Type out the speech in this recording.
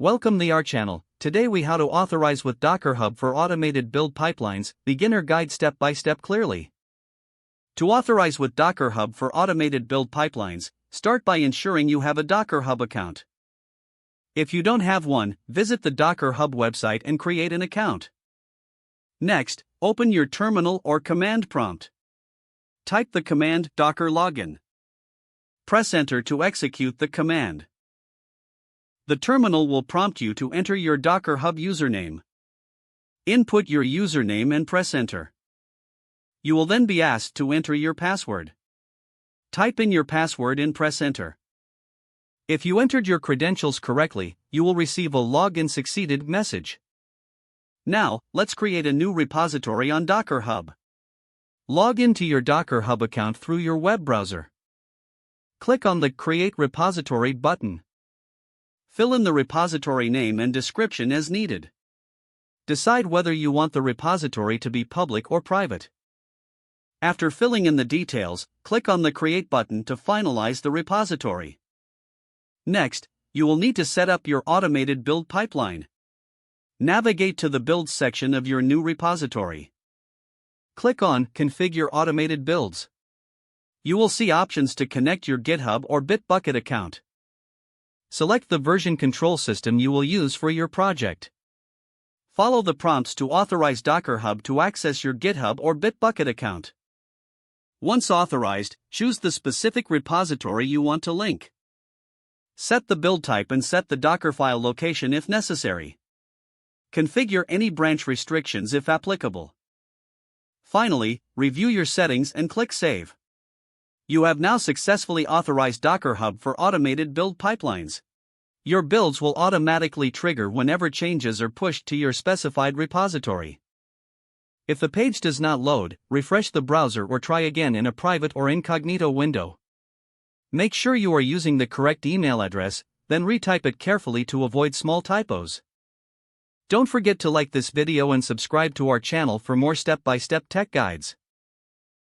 Welcome to our channel. Today we how to authorize with Docker Hub for automated build pipelines, beginner guide step by step clearly. To authorize with Docker Hub for automated build pipelines, start by ensuring you have a Docker Hub account. If you don't have one, visit the Docker Hub website and create an account. Next, open your terminal or command prompt. Type the command docker login. Press enter to execute the command. The terminal will prompt you to enter your Docker Hub username. Input your username and press enter. You will then be asked to enter your password. Type in your password and press enter. If you entered your credentials correctly, you will receive a login succeeded message. Now, let's create a new repository on Docker Hub. Log into your Docker Hub account through your web browser. Click on the Create Repository button. Fill in the repository name and description as needed. Decide whether you want the repository to be public or private. After filling in the details, click on the Create button to finalize the repository. Next, you will need to set up your automated build pipeline. Navigate to the Builds section of your new repository. Click on Configure Automated Builds. You will see options to connect your GitHub or Bitbucket account. Select the version control system you will use for your project. Follow the prompts to authorize Docker Hub to access your GitHub or Bitbucket account. Once authorized, choose the specific repository you want to link. Set the build type and set the Docker file location if necessary. Configure any branch restrictions if applicable. Finally, review your settings and click Save. You have now successfully authorized Docker Hub for automated build pipelines. Your builds will automatically trigger whenever changes are pushed to your specified repository. If the page does not load, refresh the browser or try again in a private or incognito window. Make sure you are using the correct email address, then retype it carefully to avoid small typos. Don't forget to like this video and subscribe to our channel for more step-by-step tech guides.